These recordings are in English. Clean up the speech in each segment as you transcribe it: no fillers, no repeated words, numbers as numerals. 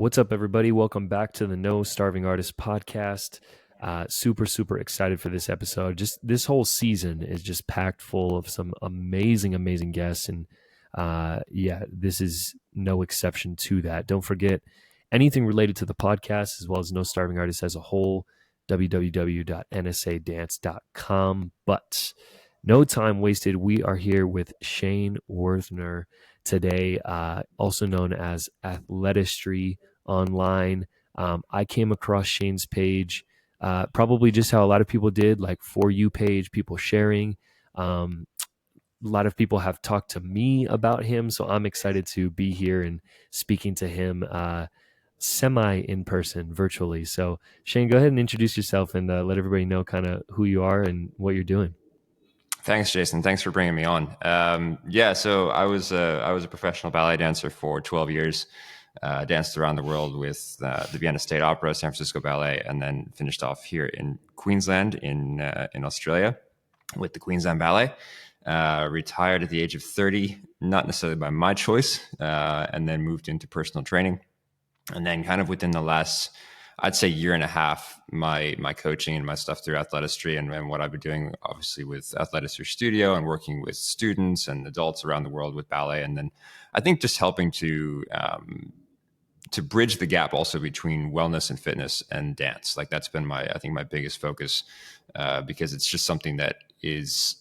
What's up, everybody? Welcome back to the No Starving Artist podcast. Super excited for this episode. Just this whole season is just packed full of some amazing guests. And this is no exception to that. Don't forget anything related to the podcast, as well as No Starving Artist as a whole, www.nsadance.com. But no time wasted. We are here with Shane Wuerthner today, also known as Athletistry online. I came across Shane's page, probably just how a lot of people did, like For You page, people sharing. A lot of people have talked to me about him, so I'm excited to be here and speaking to him semi in person, virtually. So Shane, go ahead and introduce yourself and let everybody know kind of who you are and what you're doing. Thanks, Jason. Thanks for bringing me on. So I was a professional ballet dancer for 12 years. Danced around the world with the Vienna State Opera, San Francisco Ballet, and then finished off here in Queensland in Australia with the Queensland Ballet. Retired at the age of 30, not necessarily by my choice, and then moved into personal training. And then kind of within the last, I'd say, year and a half, my coaching and my stuff through Athletistry and what I've been doing, obviously, with Athletistry Studio and working with students and adults around the world with ballet. And then I think just helping to bridge the gap also between wellness and fitness and dance. Like that's been my biggest focus, because it's just something that is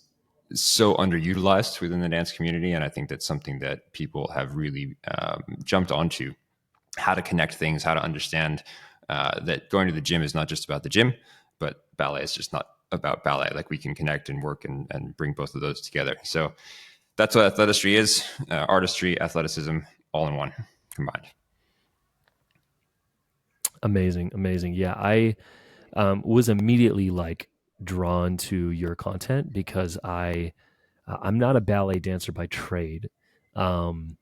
so underutilized within the dance community. And I think that's something that people have really jumped onto, how to connect things, how to understand that going to the gym is not just about the gym, but ballet is just not about ballet. Like we can connect and work and bring both of those together. So that's what Athletistry is: artistry, athleticism, all in one, combined. Amazing. Yeah, I was immediately like drawn to your content because I'm not a ballet dancer by trade. And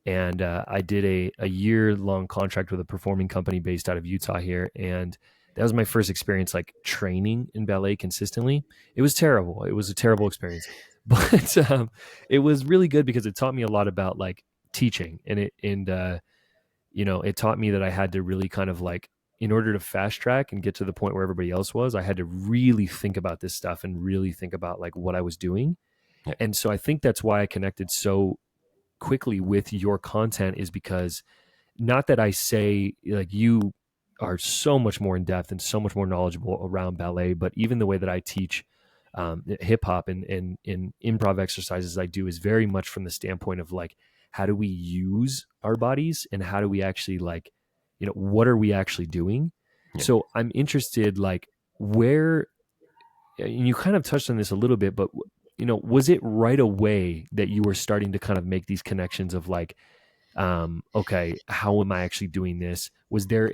I did a year-long contract with a performing company based out of Utah here, and that was my first experience like training in ballet consistently. It was terrible. It was a terrible experience, but it was really good because it taught me a lot about like teaching, and it taught me that I had to really kind of like, in order to fast track and get to the point where everybody else was, I had to really think about this stuff and really think about like what I was doing. Yeah. And so I think that's why I connected so quickly with your content, is because not that I say like you are so much more in depth and so much more knowledgeable around ballet, but even the way that I teach hip hop and improv exercises I do is very much from the standpoint of like, how do we use our bodies and how do we actually like, what are we actually doing? Yeah. So I'm interested, like, where, and you kind of touched on this a little bit, but was it right away that you were starting to kind of make these connections of like, okay, how am I actually doing this? Was there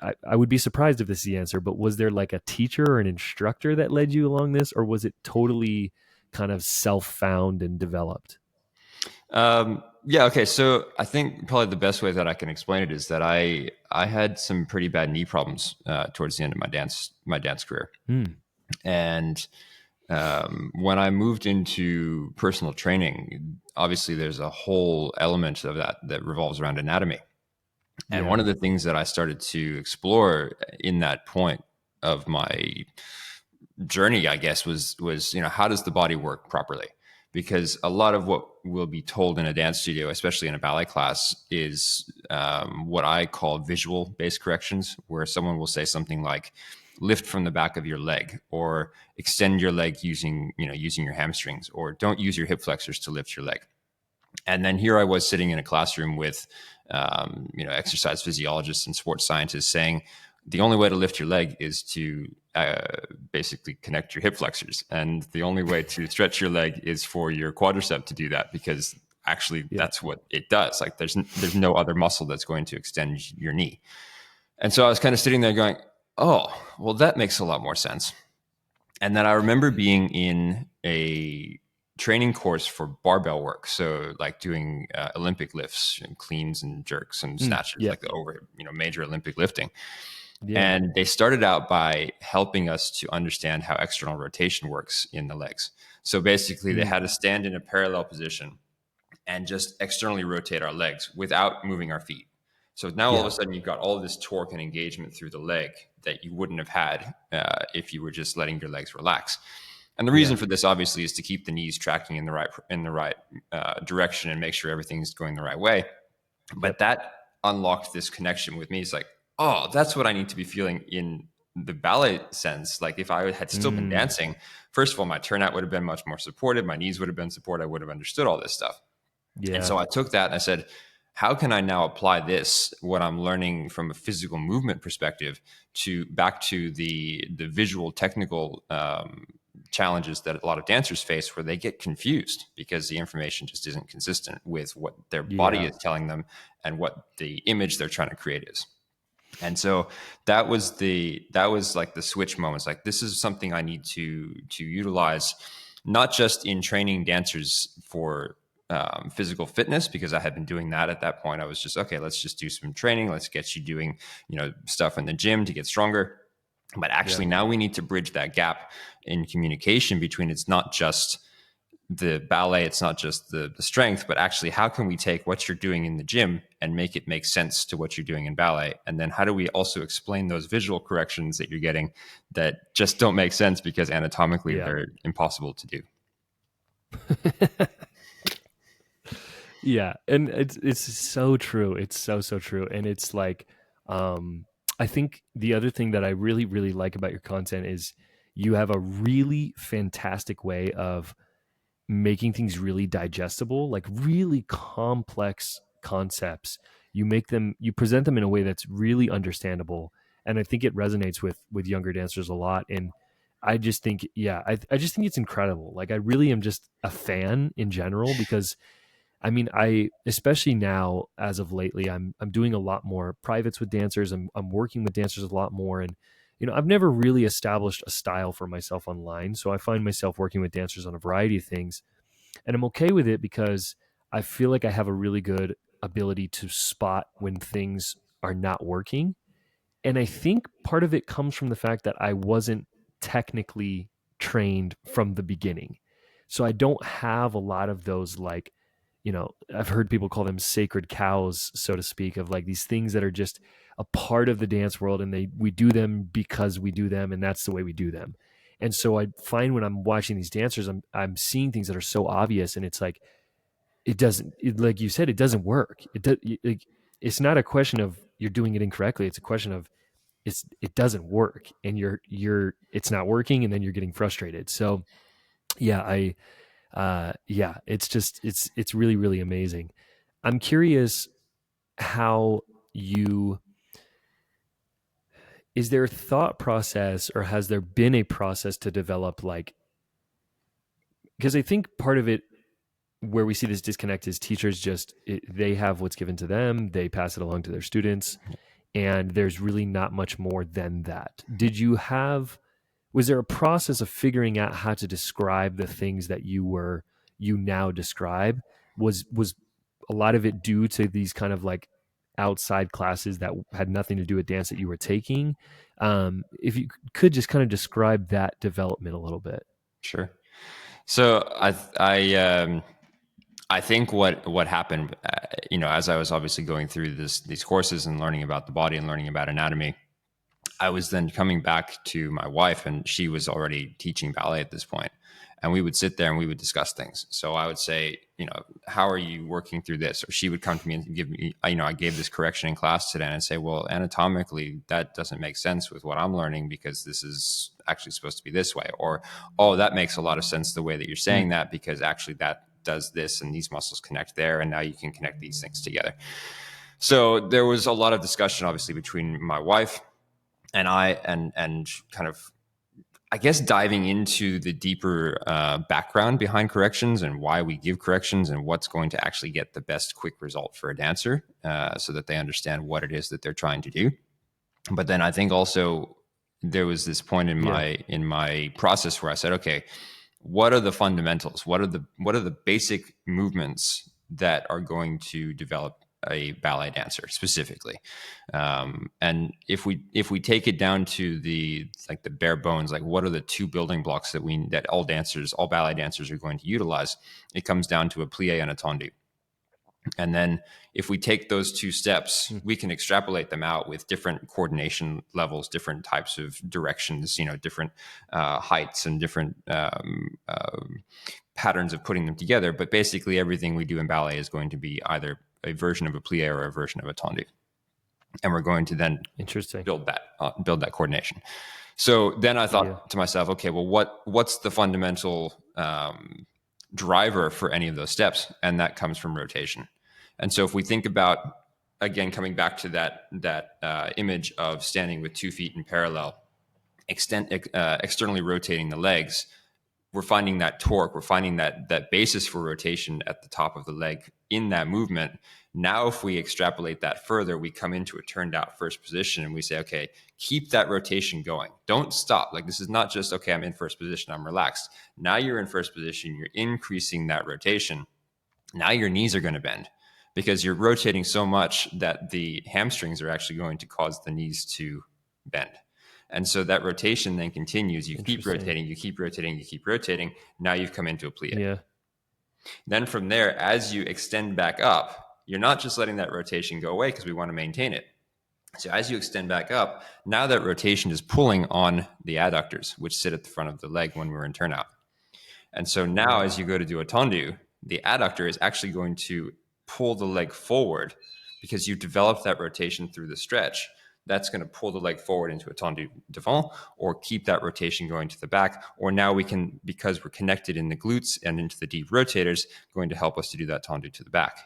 I would be surprised if this is the answer, but was there like a teacher or an instructor that led you along this, or was it totally kind of self-found and developed? Okay. So I think probably the best way that I can explain it is that I had some pretty bad knee problems towards the end of my dance career. And when I moved into personal training, obviously there's a whole element of that revolves around anatomy. And one of the things that I started to explore in that point of my journey, I guess, was how does the body work properly? Because a lot of what will be told in a dance studio, especially in a ballet class, is what I call visual-based corrections, where someone will say something like, lift from the back of your leg, or extend your leg using your hamstrings, or don't use your hip flexors to lift your leg. And then here I was sitting in a classroom with exercise physiologists and sports scientists saying the only way to lift your leg is to basically connect your hip flexors, and the only way to stretch your leg is for your quadricep to do that, because actually that's what it does. Like there's no other muscle that's going to extend your knee. And so I was kind of sitting there going, oh, well, that makes a lot more sense. And then I remember being in a training course for barbell work. So like doing Olympic lifts and cleans and jerks and snatches, like the over, major Olympic lifting. Yeah. And they started out by helping us to understand how external rotation works in the legs. So basically they had to stand in a parallel position and just externally rotate our legs without moving our feet. So now all of Yeah. a sudden you've got all this torque and engagement through the leg that you wouldn't have had if you were just letting your legs relax. And the reason Yeah. for this, obviously, is to keep the knees tracking in the right direction and make sure everything's going the right way. But Yep. that unlocked this connection with me. It's like, oh, that's what I need to be feeling in the ballet sense. Like if I had still been Mm. dancing, first of all, my turnout would have been much more supported. My knees would have been supported. I would have understood all this stuff. And Yeah. so I took that and I said, how can I now apply this, what I'm learning from a physical movement perspective, to back to the visual technical challenges that a lot of dancers face, where they get confused because the information just isn't consistent with what their body Yeah. is telling them and what the image they're trying to create is. And so that was like the switch moments. Like, this is something I need to utilize, not just in training dancers for physical fitness, because I had been doing that at that point. I was just, okay, let's just do some training. Let's get you doing, stuff in the gym to get stronger. But Yeah. actually, now we need to bridge that gap in communication between, it's not just the ballet, it's not just the strength, but actually, how can we take what you're doing in the gym and make it make sense to what you're doing in ballet? And then how do we also explain those visual corrections that you're getting that just don't make sense because anatomically Yeah. they're impossible to do? Yeah, and it's so true. It's so true. And it's like, I think the other thing that I really like about your content is you have a really fantastic way of making things really digestible, like really complex concepts. You present them in a way that's really understandable, and I think it resonates with younger dancers a lot. And I just think, yeah, I just think it's incredible. Like, I really am just a fan in general, because I mean, I especially now, as of lately, I'm doing a lot more privates with dancers. I'm working with dancers a lot more, and I've never really established a style for myself online. So I find myself working with dancers on a variety of things, and I'm okay with it because I feel like I have a really good ability to spot when things are not working. And I think part of it comes from the fact that I wasn't technically trained from the beginning. So I don't have a lot of those, like, I've heard people call them sacred cows, so to speak, of like these things that are just a part of the dance world, and we do them because we do them, and that's the way we do them. And so I find when I'm watching these dancers, I'm seeing things that are so obvious, and it's like, like you said, it doesn't work. It's not a question of you're doing it incorrectly. It's a question of it doesn't work, and it's not working, and then you're getting frustrated. So yeah, yeah, it's really amazing. I'm curious how you is there a thought process, or has there been a process to develop, like, because I think part of it where we see this disconnect is teachers they have what's given to them, they pass it along to their students, and there's really not much more than that. Was there a process of figuring out how to describe the things that you now describe? Was a lot of it due to these kind of like outside classes that had nothing to do with dance that you were taking? If you could just kind of describe that development a little bit. Sure. So I think what happened, as I was obviously going through these courses and learning about the body and learning about anatomy, I was then coming back to my wife, and she was already teaching ballet at this point. And we would sit there and we would discuss things. So I would say, how are you working through this? Or she would come to me and give me, I gave this correction in class today, and I'd say, well, anatomically, that doesn't make sense with what I'm learning, because this is actually supposed to be this way. Or, oh, that makes a lot of sense the way that you're saying that, because actually that does this and these muscles connect there. And now you can connect these things together. So there was a lot of discussion, obviously, between my wife and I, and kind of, I guess, diving into the deeper background behind corrections and why we give corrections and what's going to actually get the best quick result for a dancer, so that they understand what it is that they're trying to do. But then I think also there was this point in Yeah. my process where I said, okay, what are the fundamentals? What are the basic movements that are going to develop a ballet dancer specifically? And if we take it down to the bare bones, like, what are the two building blocks that all ballet dancers are going to utilize? It comes down to a plie and a tendu. And then if we take those two steps, Mm. we can extrapolate them out with different coordination levels, different types of directions, different heights and different patterns of putting them together. But basically, everything we do in ballet is going to be either a version of a plie or a version of a tendu, and we're going to then Interesting. build that coordination. So then I Yeah. thought to myself, okay, well, what's the fundamental driver for any of those steps? And that comes from rotation. And so if we think about, again, coming back to that image of standing with 2 feet in parallel, externally rotating the legs, we're finding that torque, we're finding that basis for rotation at the top of the leg in that movement. Now, if we extrapolate that further, we come into a turned out first position and we say, okay, keep that rotation going. Don't stop. Like, this is not just, okay, I'm in first position, I'm relaxed. Now you're in first position, you're increasing that rotation. Now your knees are going to bend because you're rotating so much that the hamstrings are actually going to cause the knees to bend. And so that rotation then continues. You keep Interesting. rotating, you keep rotating, you keep rotating. Now you've come into a plie. Yeah. Then from there, as you extend back up, you're not just letting that rotation go away because we want to maintain it. So as you extend back up, now that rotation is pulling on the adductors, which sit at the front of the leg when we're in turnout. And so now as you go to do a tendu, the adductor is actually going to pull the leg forward because you've developed that rotation through the stretch. That's going to pull the leg forward into a tendu devant or keep that rotation going to the back. Or now we can, because we're connected in the glutes and into the deep rotators, going to help us to do that tendu to the back.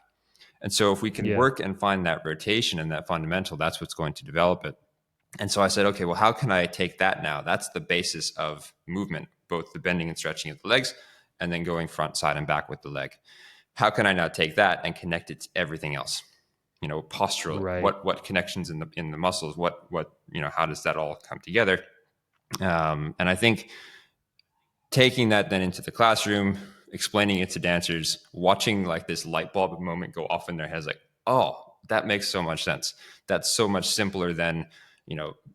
And so if we can Yeah. work and find that rotation and that fundamental, that's what's going to develop it. And so I said, okay, well, how can I take that now? That's the basis of movement, both the bending and stretching of the legs and then going front, side, and back with the leg. How can I now take that and connect it to everything else? Posturally, Right. what connections in the muscles, how does that all come together? And I think taking that then into the classroom, explaining it to dancers, watching like this light bulb moment go off in their heads, like, oh, that makes so much sense. That's so much simpler than,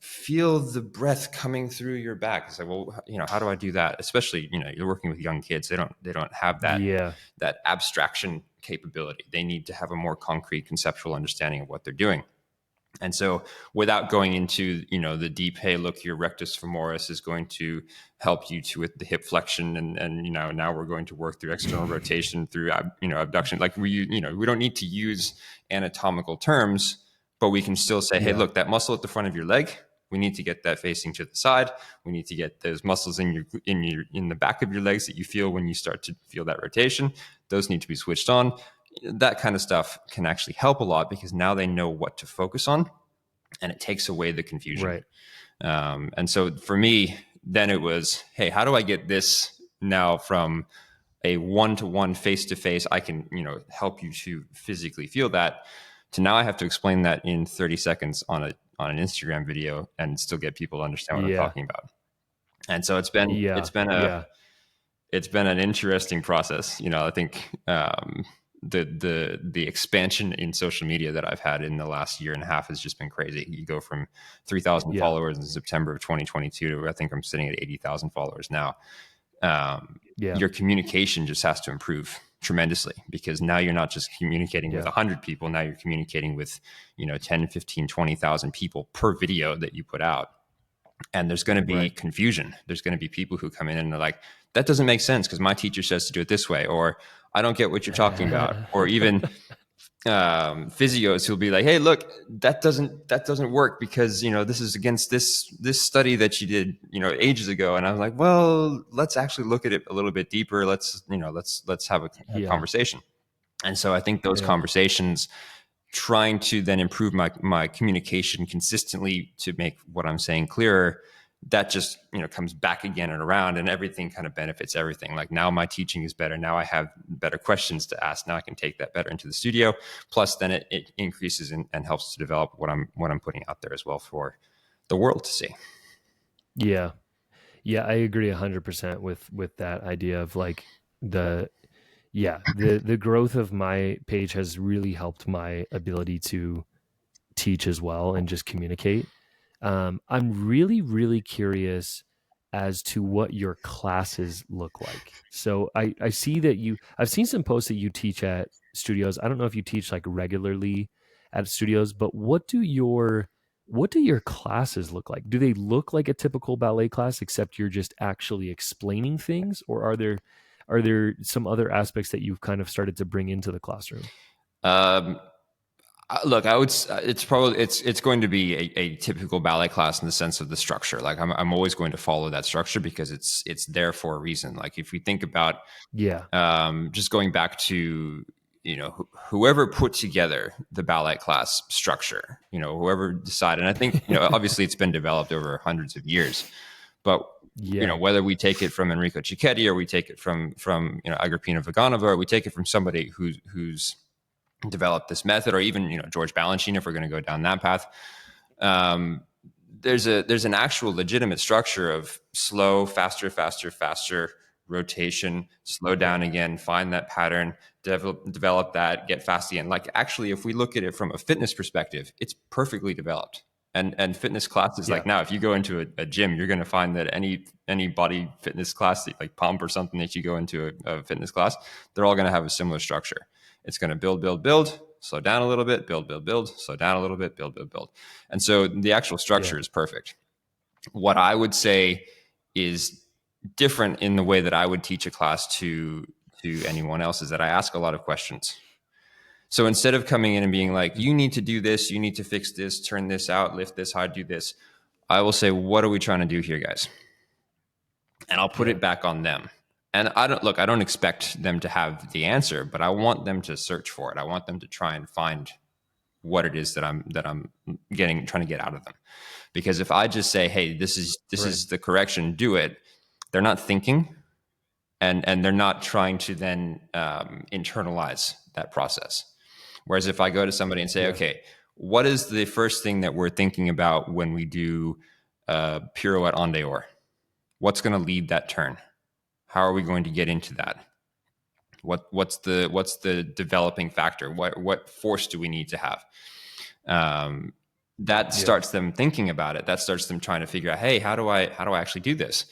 feel the breath coming through your back. It's like, well, how do I do that? Especially, you're working with young kids. They don't have Yeah. that abstraction capability. They need to have a more concrete conceptual understanding of what they're doing. And so without going into, the deep, hey, look, your rectus femoris is going to help you with the hip flexion. And now we're going to work through external rotation through, abduction. Like we don't need to use anatomical terms, but we can still say, hey, Yeah. look, that muscle at the front of your leg, we need to get that facing to the side. We need to get those muscles in the back of your legs that you feel when you start to feel that rotation. Those need to be switched on. That kind of stuff can actually help a lot because now they know what to focus on and it takes away the confusion. Right. And so for me, then it was, hey, how do I get this now from a one-to-one face-to-face, I can, help you to physically feel that, to now I have to explain that in 30 seconds on an Instagram video and still get people to understand what I'm Yeah. talking about. And so it's been Yeah. Yeah. an interesting process. I think the expansion in social media that I've had in the last year and a half has just been crazy. You go from 3,000 Yeah. followers in September of 2022 to I think I'm sitting at 80,000 followers now. Yeah. Your communication just has to improve tremendously because now you're not just communicating with Yeah. 100 people. Now you're communicating with 10, 15, 20,000 people per video that you put out. And there's going to be Right. confusion. There's going to be people who come in and they're like, that doesn't make sense because my teacher says to do it this way, or I don't get what you're talking about. Or even physios who'll be like, hey, look, that doesn't work because, this is against this study that you did, ages ago. And I was like, well, let's actually look at it a little bit deeper. Let's have a Yeah. conversation. And so I think those Yeah. conversations, trying to then improve my communication consistently to make what I'm saying clearer, that just comes back again and around, and everything kind of benefits everything. Like now my teaching is better. Now I have better questions to ask. Now I can take that better into the studio. Plus, then it increases and helps to develop what I'm putting out there as well for the world to see. Yeah. Yeah. I agree 100% with that idea of like the growth of my page has really helped my ability to teach as well and just communicate. I'm really, really curious as to what your classes look like. So I see that I've seen some posts that you teach at studios. I don't know if you teach like regularly at studios, but what do your classes look like? Do they look like a typical ballet class, except you're just actually explaining things, or are there some other aspects that you've kind of started to bring into the classroom? Um, Look, it's going to be a typical ballet class in the sense of the structure. Like I'm always going to follow that structure because it's there for a reason. Like if we think about Yeah. just going back to whoever put together the ballet class structure, whoever decided. And I think obviously it's been developed over hundreds of years, but Yeah. whether we take it from Enrico Cicchetti or we take it from Agrippina Vaganova, or we take it from somebody who's developed this method, or even George Balanchine, if we're going to go down that path. Um, there's an actual legitimate structure of slow, faster, faster, faster, rotation, slow down Yeah. again, find that pattern, develop that, get fast again. Like actually, if we look at it from a fitness perspective, it's perfectly developed. And fitness classes, Yeah. like now, if you go into a gym, you're going to find that any body fitness class, like pump or something that you go into a fitness class, they're all going to have a similar structure. It's going to build, build, build, slow down a little bit, build, build, build, slow down a little bit, build, build, build. And so the actual Yeah. structure is perfect. What I would say is different in the way that I would teach a class to anyone else is that I ask a lot of questions. So instead of coming in and being like, you need to do this, you need to fix this, turn this out, lift this high, do this, I will say, what are we trying to do here, guys? And I'll put Yeah. it back on them. And I don't expect them to have the answer, but I want them to search for it. I want them to try and find what it is that I'm trying to get out of them. Because if I just say, hey, this Right. is the correction, do it, they're not thinking, and they're not trying to then internalize that process. Whereas if I go to somebody and say, Yeah. okay, what is the first thing that we're thinking about when we do pirouette en dehors? What's going to lead that turn? How are we going to get into that? What's the developing factor? What force do we need to have? Um, that Yeah. starts them thinking about it. That starts them trying to figure out, hey, how do I actually do this?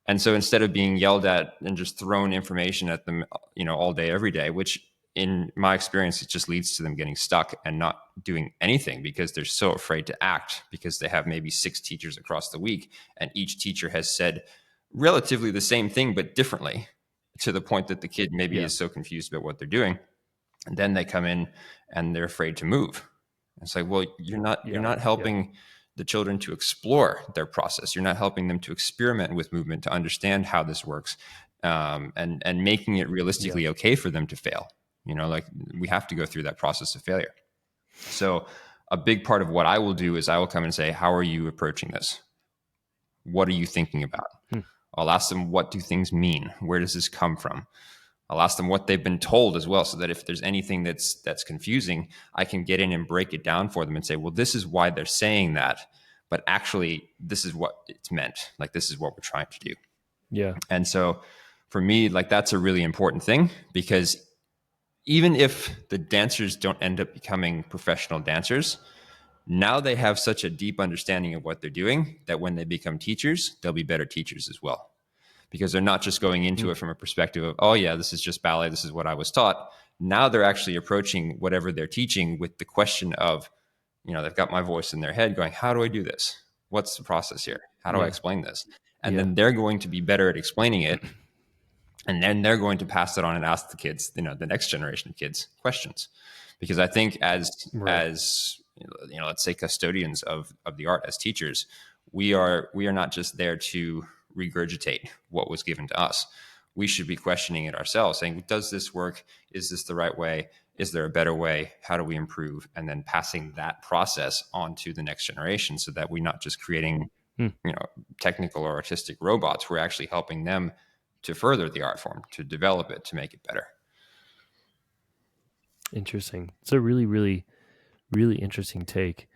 And so instead of being yelled at and just thrown information at them, all day, every day, which in my experience, it just leads to them getting stuck and not doing anything because they're so afraid to act because they have maybe 6 teachers across the week. And each teacher has said relatively the same thing, but differently, to the point that the kid maybe Yeah. is so confused about what they're doing. And then they come in and they're afraid to move. It's like, well, you're Yeah. not Yeah. helping the children to explore their process. You're not helping them to experiment with movement, to understand how this works, and making it Yeah. realistically okay for them to fail. Like we have to go through that process of failure. So a big part of what I will do is I will come and say, how are you approaching this? What are you thinking about? Hmm. I'll ask them, what do things mean? Where does this come from? I'll ask them what they've been told as well, so that if there's anything that's confusing, I can get in and break it down for them and say, well, this is why they're saying that, but actually, this is what it's meant. Like this is what we're trying to do. Yeah. And so, for me, like that's a really important thing because even if the dancers don't end up becoming professional dancers, now they have such a deep understanding of what they're doing that when they become teachers, they'll be better teachers as well because they're not just going Hmm. into it from a perspective of, oh, yeah, this is just ballet. This is what I was taught. Now they're actually approaching whatever they're teaching with the question of, they've got my voice in their head going, how do I do this? What's the process here? How do I Yeah. explain this? And Yeah. then they're going to be better at explaining it. And then they're going to pass it on and ask the kids, the next generation of kids questions. Because I think Right. as let's say custodians of the art, as teachers, we are not just there to regurgitate what was given to us. We should be questioning it ourselves, saying, does this work? Is this the right way? Is there a better way? How do we improve? And then passing that process on to the next generation so that we're not just creating, Hmm. you know, technical or artistic robots. We're actually helping them to further the art form, to develop it, to make it better. Interesting. It's a really, really, really interesting take.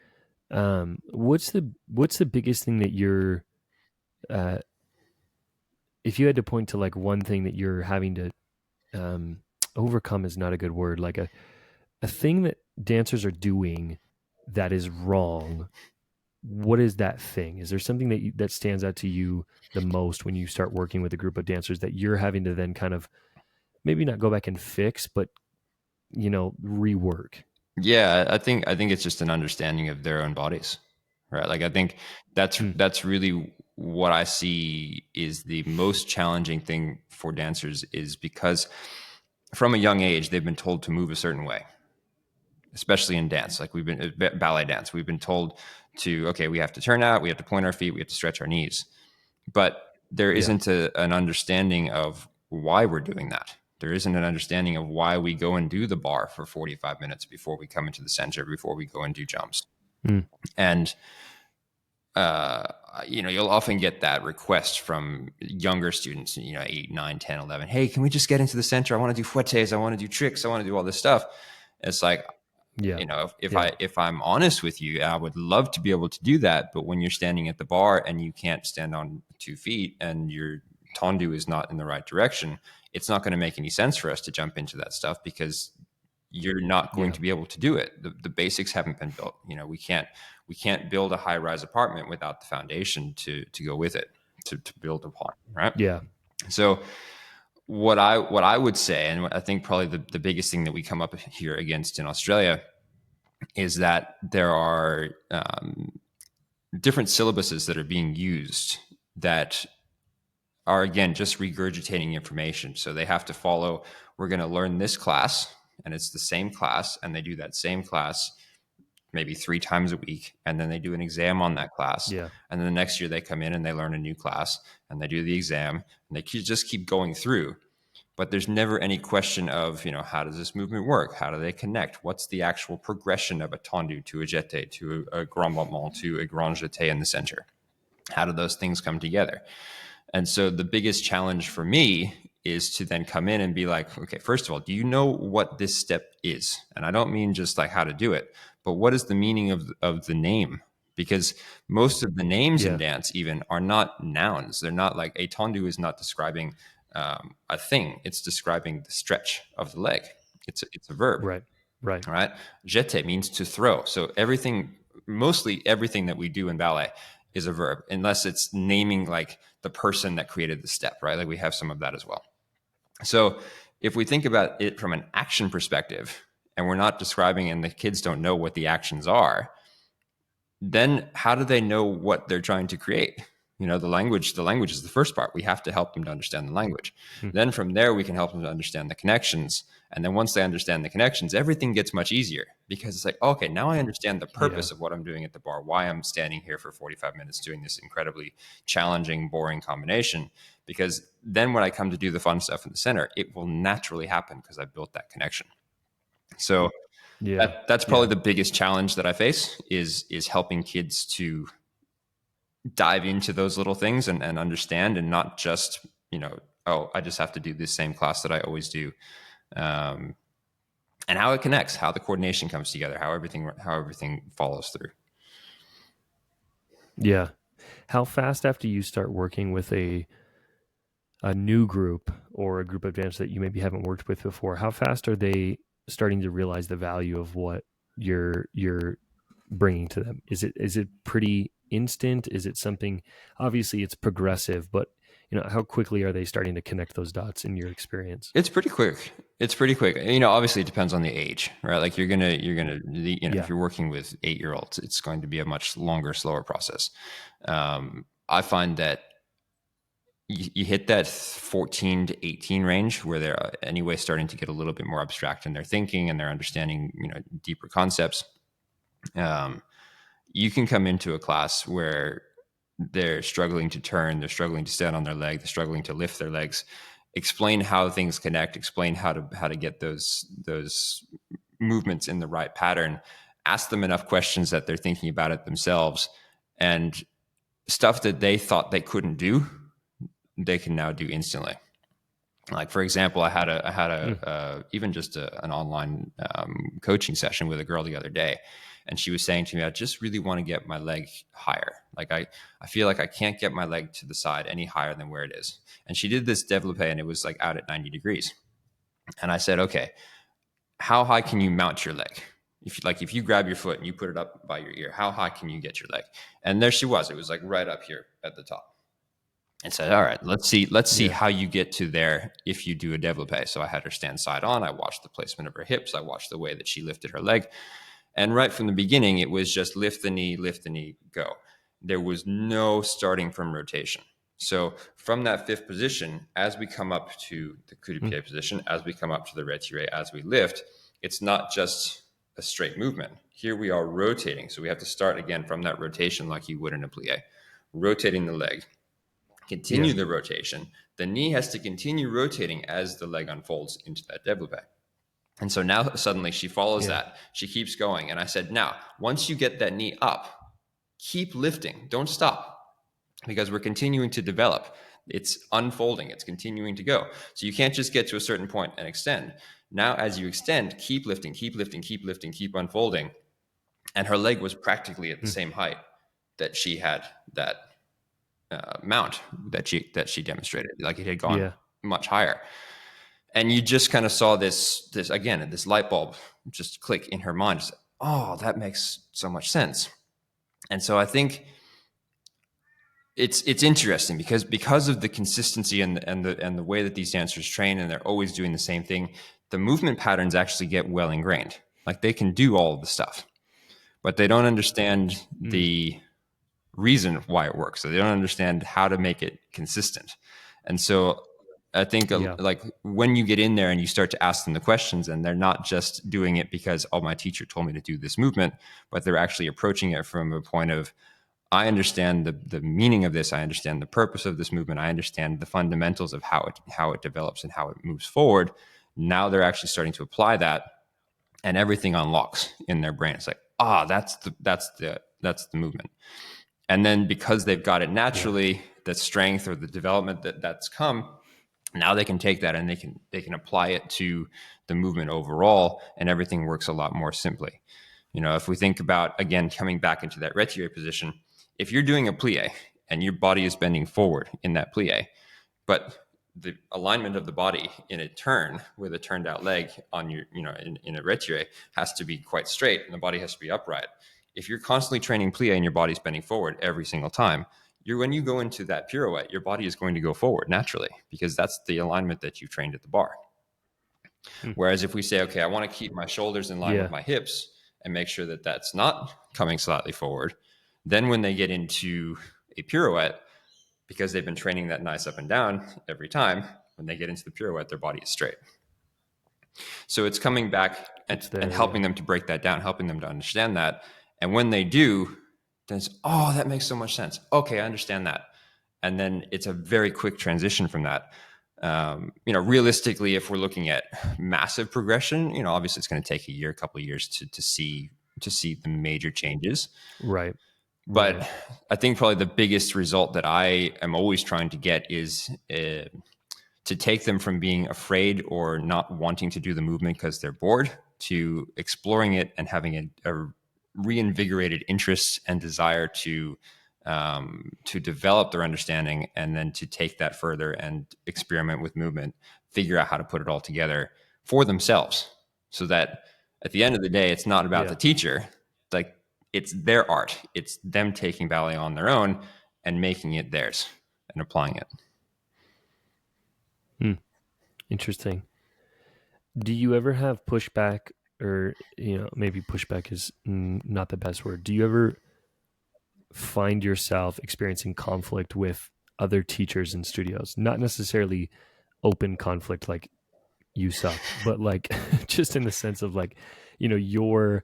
What's the biggest thing that you're uh, if you had to point to like one thing that you're having to um, overcome is not a good word, like a thing that dancers are doing that is wrong. What is that thing? Is there something that stands out to you the most when you start working with a group of dancers that you're having to then kind of maybe not go back and fix, but rework? Yeah, I think it's just an understanding of their own bodies, right? Like I think Mm, that's really what I see is the most challenging thing for dancers is because from a young age they've been told to move a certain way, especially in dance. Like we've been ballet dance, we've been told to okay, we have to turn out, we have to point our feet, we have to stretch our knees, but there yeah. isn't an understanding of why we're doing that. There isn't an understanding of why we go and do the bar for 45 minutes before we come into the center, before we go and do jumps. Mm, And, uh, you'll often get that request from younger students, 8, 9, 10, 11. Hey, can we just get into the center? I want to do fouettes. I want to do tricks. I want to do all this stuff. It's like, yeah. if Yeah. I'm honest with you, I would love to be able to do that, but when you're standing at the bar and you can't stand on 2 feet and your tendu is not in the right direction, it's not going to make any sense for us to jump into that stuff because you're not going Yeah. to be able to do it. The basics haven't been built. We can't build a high rise apartment without the foundation to go with it, to build upon, right? Yeah. So what I would say, and I think probably the biggest thing that we come up here against in Australia is that there are different syllabuses that are being used that are, again, just regurgitating information. So they have to follow, we're going to learn this class, and it's the same class, and they do that same class maybe 3 times a week, and then they do an exam on that class. Yeah. And then the next year they come in and they learn a new class, and they do the exam, and they just keep going through. But there's never any question of, how does this movement work? How do they connect? What's the actual progression of a tendu to a jeté to a grand battement to a grand jeté in the center? How do those things come together? And so the biggest challenge for me is to then come in and be like, okay, first of all, do you know what this step is? And I don't mean just like how to do it, but what is the meaning of the name? Because most of the names in Yeah. dance even are not nouns. They're not like a tendu is not describing a thing. It's describing the stretch of the leg. It's a verb. Right. Right. All right. Jeté means to throw. So mostly everything that we do in ballet is a verb, unless it's naming like the person that created the step, right? Like we have some of that as well. So if we think about it from an action perspective, and we're not describing and the kids don't know what the actions are, then how do they know what they're trying to create? The language is the first part. We have to help them to understand the language. Mm, Then from there, we can help them to understand the connections. And then once they understand the connections, everything gets much easier because it's like, okay, now I understand the yeah. purpose of what I'm doing at the bar, why I'm standing here for 45 minutes doing this incredibly challenging, boring combination. Because then when I come to do the fun stuff in the center, it will naturally happen because I built that connection. So Yeah. that's probably Yeah. the biggest challenge that I face is helping kids to dive into those little things and understand, and not just, oh, I just have to do this same class that I always do. Um, and how it connects, how the coordination comes together, how everything follows through. Yeah. How fast after you start working with a new group or a group of dancers that you maybe haven't worked with before, how fast are they starting to realize the value of what you're bringing to them? Is it pretty instant? Is it something, obviously it's progressive, but how quickly are they starting to connect those dots in your experience? It's pretty quick. It's pretty quick. Obviously it depends on the age, right? Like if Yeah. you're working with 8-year-olds, it's going to be a much longer, slower process. I find that you hit that 14 to 18 range where they're anyway starting to get a little bit more abstract in their thinking and they're understanding, deeper concepts. Um, you can come into a class where they're struggling to turn, they're struggling to stand on their leg, they're struggling to lift their legs. Explain how things connect, explain how to get those movements in the right pattern. Ask them enough questions that they're thinking about it themselves, and stuff that they thought they couldn't do, they can now do instantly. Like for example, Mm, even just an online coaching session with a girl the other day, and she was saying to me, I just really want to get my leg higher. Like I feel like I can't get my leg to the side any higher than where it is. And she did this développé, and it was like out at 90 degrees. And I said, okay, how high can you mount your leg? If you grab your foot and you put it up by your ear, how high can you get your leg? And there she was. It was like right up here at the top. and said, all right, let's see Yeah. how you get to there if you do a développé. So I had her stand side on. I watched the placement of her hips. I watched the way that she lifted her leg. And right from the beginning, it was just lift the knee, go. There was no starting from rotation. So from that fifth position, as we come up to the coup de pied position, as we come up to the retiré, as we lift, it's not just a straight movement. Here we are rotating. So we have to start again from that rotation like you would in a plie, rotating the leg, Yeah. continue the rotation. The knee has to continue rotating as the leg unfolds into that développé. And so now suddenly she follows Yeah. that. She keeps going. And I said, now, once you get that knee up, keep lifting. Don't stop because we're continuing to develop. It's unfolding. It's continuing to go. So you can't just get to a certain point and extend. Now, as you extend, keep lifting, keep lifting, keep lifting, keep unfolding. And her leg was practically at the same height that she had that mount that she demonstrated. Like it had gone Yeah. much higher. And you just kind of saw this again, this light bulb just click in her mind. Just, oh, that makes so much sense. And so I think it's interesting because of the consistency and the way that these dancers train, and they're always doing the same thing. The movement patterns actually get well ingrained. Like they can do all of the stuff, but they don't understand the reason why it works. So they don't understand how to make it consistent. And so I think Yeah. like when you get in there and you start to ask them the questions, and they're not just doing it because, oh, my teacher told me to do this movement, but they're actually approaching it from a point of, I understand the meaning of this. I understand the purpose of this movement. I understand the fundamentals of how it develops and how it moves forward. Now they're actually starting to apply that, and everything unlocks in their brain. It's like, that's the movement. And then because they've got it Yeah. naturally, the strength or the development that's come, now they can take that and they can apply it to the movement overall, and everything works a lot more simply. If we think about, again, coming back into that retiré position, if you're doing a plie and your body is bending forward in that plie, but the alignment of the body in a turn with a turned out leg on your, in a retiré has to be quite straight, and the body has to be upright. If you're constantly training plie and your body's bending forward every single time, when you go into that pirouette, your body is going to go forward naturally because that's the alignment that you trained at the bar. Whereas if we say, okay, I want to keep my shoulders in line with Yeah. my hips and make sure that that's not coming slightly forward, then when they get into a pirouette, because they've been training that nice up and down every time, when they get into the pirouette, their body is straight. So it's coming back It's and there. Yeah. helping them to break that down, helping them to understand that. And when they do, then it's, oh, that makes so much sense. Okay, I understand that. And then it's a very quick transition from that. Realistically, if we're looking at massive progression, obviously it's going to take a couple of years to see the major changes. Right. Right. But I think probably the biggest result that I am always trying to get is to take them from being afraid or not wanting to do the movement because they're bored to exploring it and having a reinvigorated interest and desire to develop their understanding, and then to take that further and experiment with movement, figure out how to put it all together for themselves, so that at the end of the day, it's not about Yeah. the teacher. Like, it's their art. It's them taking ballet on their own and making it theirs and applying it. Interesting. Do you ever have pushback, or maybe pushback is not the best word? Do you ever find yourself experiencing conflict with other teachers in studios? Not necessarily open conflict like you suck, but like just in the sense of like, you're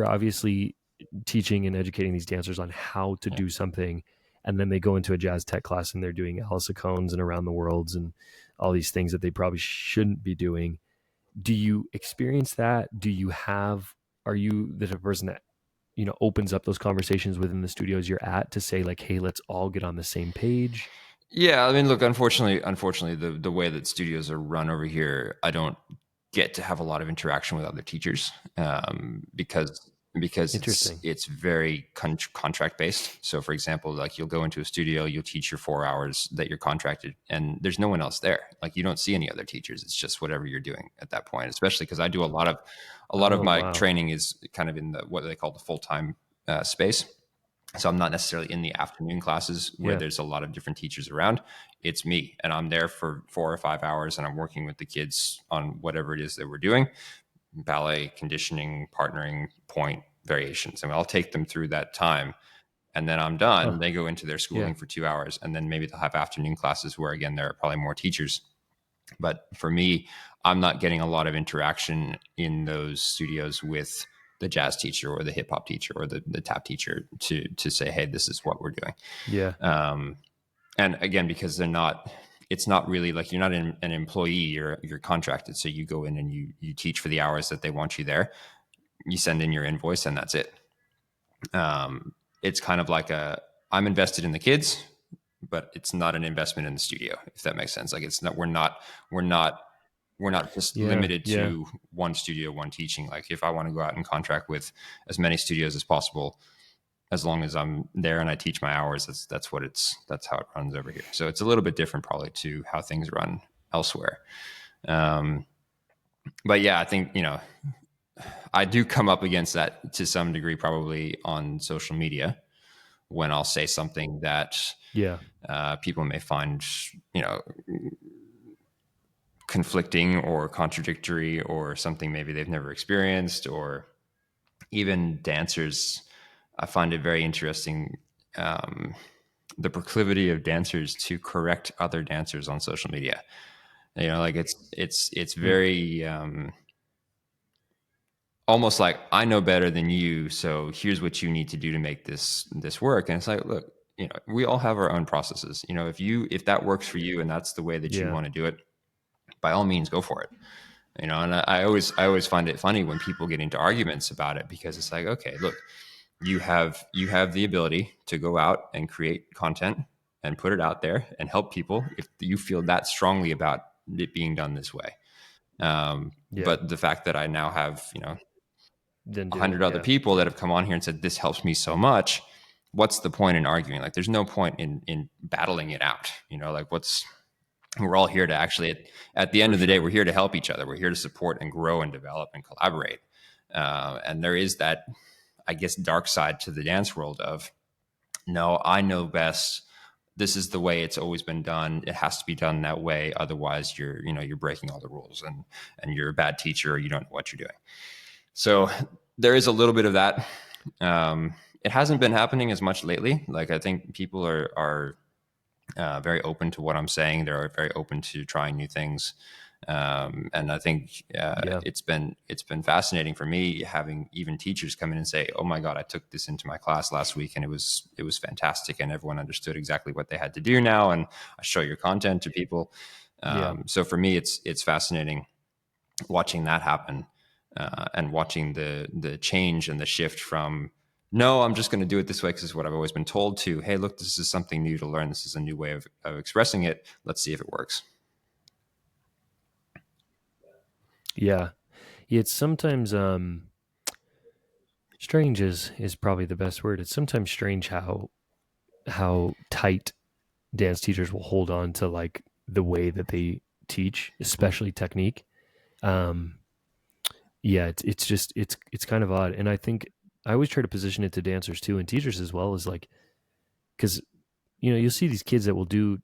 obviously teaching and educating these dancers on how to do something, and then they go into a jazz tech class and they're doing Alice Cones and Around the Worlds and all these things that they probably shouldn't be doing. Do you experience that? Are you the type of person that opens up those conversations within the studios you're at to say like, hey, let's all get on the same page? Yeah, I mean, look, unfortunately, the way that studios are run over here, I don't get to have a lot of interaction with other teachers, because Interesting. it's very contract based. So, for example, like you'll go into a studio, you'll teach your 4 hours that you're contracted, and there's no one else there. Like you don't see any other teachers. It's just whatever you're doing at that point. Especially because I do a lot of Oh, my wow. training is kind of in what they call the full time space. So I'm not necessarily in the afternoon classes where Yeah. there's a lot of different teachers around. It's me, and I'm there for 4 or 5 hours, and I'm working with the kids on whatever it is that we're doing: ballet, conditioning, partnering, point, variations. And I'll take them through that time, and then I'm done. Huh. They go into their Yeah. schooling for 2 hours, and then maybe they'll have afternoon classes where, again, there are probably more teachers. But for me, I'm not getting a lot of interaction in those studios with the jazz teacher or the hip hop teacher or the tap teacher to say, hey, this is what we're doing. Yeah. And again, because they're not, it's not really like, you're not an employee, you're contracted. So you go in and you teach for the hours that they want you there. You send in your invoice and that's it. It's kind of like I'm invested in the kids, but it's not an investment in the studio, if that makes sense. Like, it's not, we're not, we're not just Yeah. limited Yeah. to one studio, one teaching. Like, if I want to go out and contract with as many studios as possible, as long as I'm there and I teach my hours, that's how it runs over here. So it's a little bit different probably to how things run elsewhere. Um, but yeah, I think, I do come up against that to some degree, probably on social media, when I'll say something that Yeah. people may find, conflicting or contradictory, or something maybe they've never experienced. Or even dancers, I find it very interesting, the proclivity of dancers to correct other dancers on social media. Like, it's Mm. very, almost like, I know better than you, so here's what you need to do to make this work. And it's like, look, we all have our own processes. If that works for you and that's the way that you Yeah. want to do it, by all means, go for it. And I always find it funny when people get into arguments about it, because it's like, okay, look, you have the ability to go out and create content and put it out there and help people if you feel that strongly about it being done this way. Yeah. But the fact that I now have, Then a do it. hundred other Yeah. people that Yeah. have come on here and said, this helps me so much, what's the point in arguing? Like, there's no point in battling it out. Like, we're all here to actually, at the end For of the day, sure. we're here to help each other. We're here to support and grow and develop and collaborate. And there is that, I guess, dark side to the dance world of, no, I know best. This is the way it's always been done. It has to be done that way. Otherwise, you're breaking all the rules, and you're a bad teacher, or you don't know what you're doing. So there is a little bit of that. It hasn't been happening as much lately. Like, I think people are very open to what I'm saying. They're very open to trying new things. And I think Yeah. it's been fascinating for me, having even teachers come in and say, "Oh my God, I took this into my class last week, and it was fantastic, and everyone understood exactly what they had to do now, and I show your content to people." Yeah. So for me, it's fascinating watching that happen, and watching the change and the shift from, no, I'm just going to do it this way because it's what I've always been told, to, hey, look, this is something new to learn. This is a new way of expressing it. Let's see if it works. Yeah. It's sometimes strange is probably the best word. It's sometimes strange how tight dance teachers will hold on to like the way that they teach, especially technique. Um, yeah, it's just it's kind of odd, and I think I always try to position it to dancers too and teachers as well, as like, because you'll see these kids that will do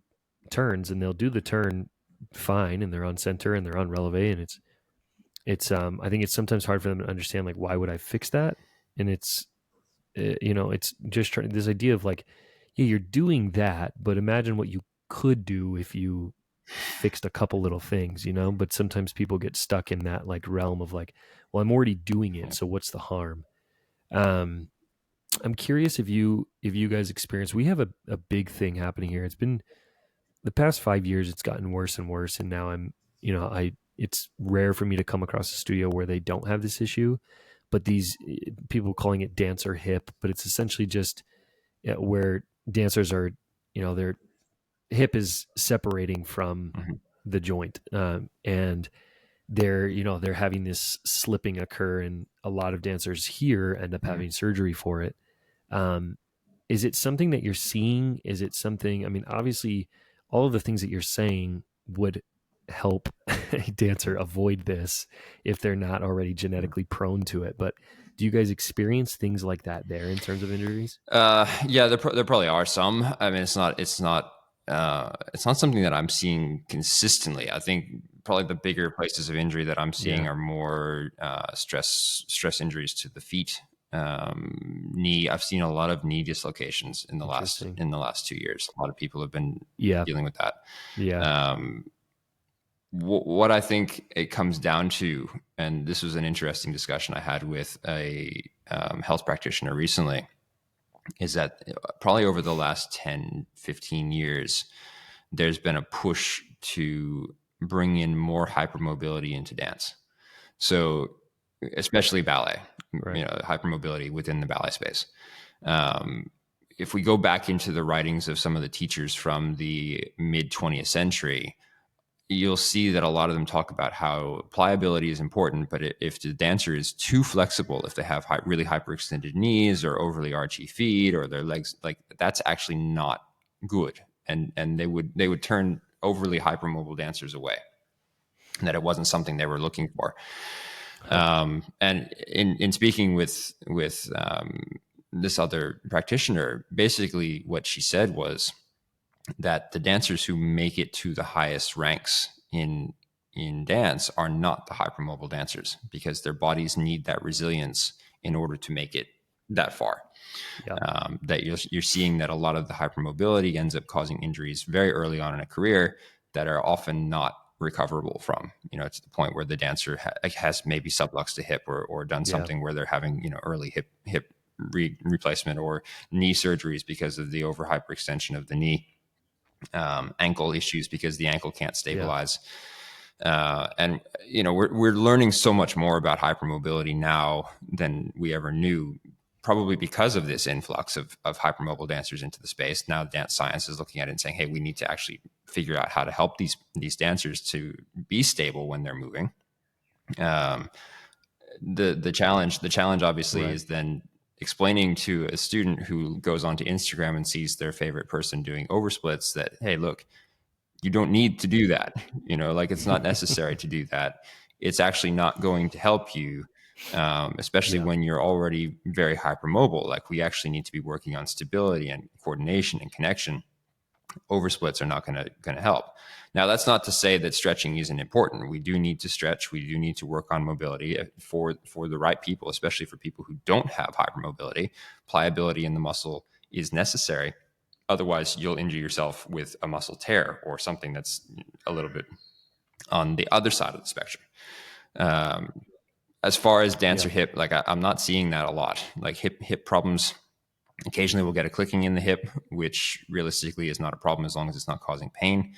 turns and they'll do the turn fine and they're on center and they're on releve, and it's I think it's sometimes hard for them to understand like, why would I fix that? And it's just this idea of like, yeah, you're doing that, but imagine what you could do if you fixed a couple little things, but sometimes people get stuck in that like realm of like, well, I'm already doing it, so what's the harm? um I'm curious if you guys experience, we have a big thing happening here. It's been the past 5 years, it's gotten worse and worse, and now I it's rare for me to come across a studio where they don't have this issue, but these people calling it dancer hip, but it's essentially just where dancers are, their hip is separating from Mm-hmm. the joint, and they're having this slipping occur, and a lot of dancers here end up Mm-hmm. having surgery for it. um, is it something that you're seeing? Is it something, I mean, obviously all of the things that you're saying would help a dancer avoid this if they're not already genetically prone to it, but Do you guys experience things like that there in terms of injuries? Yeah, there probably are some. I mean, it's not something that I'm seeing consistently. I think probably the bigger places of injury that I'm seeing Yeah. are more stress injuries to the feet, knee. I've seen a lot of knee dislocations Interesting. in the last 2 years. A lot of people have been Yeah. dealing with that. Yeah. What I think it comes down to, and this was an interesting discussion I had with a health practitioner recently, is that probably over the last 10, 15 years, there's been a push to bring in more hypermobility into dance. So, especially ballet, Right. hypermobility within the ballet space. If we go back into the writings of some of the teachers from the mid 20th century, you'll see that a lot of them talk about how pliability is important, but if the dancer is too flexible, if they have really hyperextended knees or overly archy feet, or their legs, like, that's actually not good, and they would turn overly hypermobile dancers away, and that it wasn't something they were looking for. Huh. And in speaking with this other practitioner, basically what she said was that the dancers who make it to the highest ranks in dance are not the hypermobile dancers, because their bodies need that resilience in order to make it that far. Yeah. That you're seeing that a lot of the hypermobility ends up causing injuries very early on in a career that are often not recoverable from, to the point where the dancer has maybe subluxed a hip, or done Yeah. something where they're having, early hip replacement, or knee surgeries because of the over hyperextension of the knee, ankle issues because the ankle can't Yeah. stabilize. And we're learning so much more about hypermobility now than we ever knew, probably because of this influx of hypermobile dancers into the space. Now dance science is looking at it and saying, hey, we need to actually figure out how to help these dancers to be stable when they're moving. The challenge obviously Right. is then explaining to a student who goes onto Instagram and sees their favorite person doing oversplits that, hey, look, you don't need to do that. Like, it's not necessary to do that. It's actually not going to help you, especially Yeah. when you're already very hypermobile. Like, we actually need to be working on stability and coordination and connection. Oversplits are not going to help. Now, that's not to say that stretching isn't important. We do need to stretch. We do need to work on mobility for the right people, especially for people who don't have hypermobility. Pliability in the muscle is necessary. Otherwise, you'll injure yourself with a muscle tear or something that's a little bit on the other side of the spectrum. As far as dancer Yeah. hip, like, I'm not seeing that a lot. Like, hip problems. Occasionally, we'll get a clicking in the hip, which realistically is not a problem as long as it's not causing pain.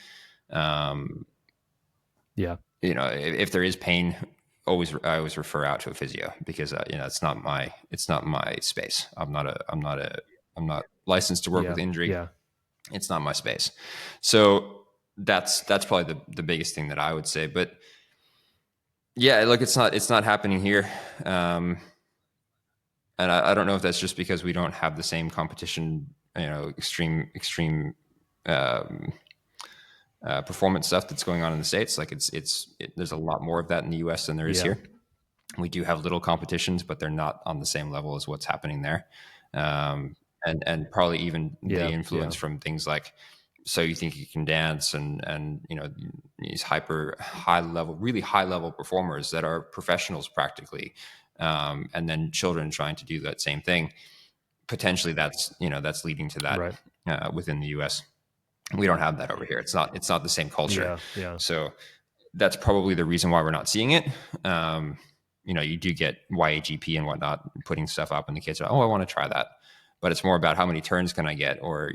Yeah. If there is pain, I always refer out to a physio, because it's not my space. I'm not licensed to work with Yeah. injury. Yeah. It's not my space. So that's probably the biggest thing that I would say. But yeah, look, it's not happening here. And I don't know if that's just because we don't have the same competition, extreme performance stuff that's going on in the States. Like, there's a lot more of that in the US than there is Yeah. here. We do have little competitions, but they're not on the same level as what's happening there. And probably even the Yeah. influence Yeah. from things like So You Think You Can Dance, and these really high level performers that are professionals practically, and then children trying to do that same thing. Potentially, that's leading to that Right. within the U.S. We don't have that over here. It's not the same culture. Yeah. Yeah. So that's probably the reason why we're not seeing it. You do get YAGP and whatnot putting stuff up, and the kids are, oh, I want to try that, but it's more about how many turns can I get, or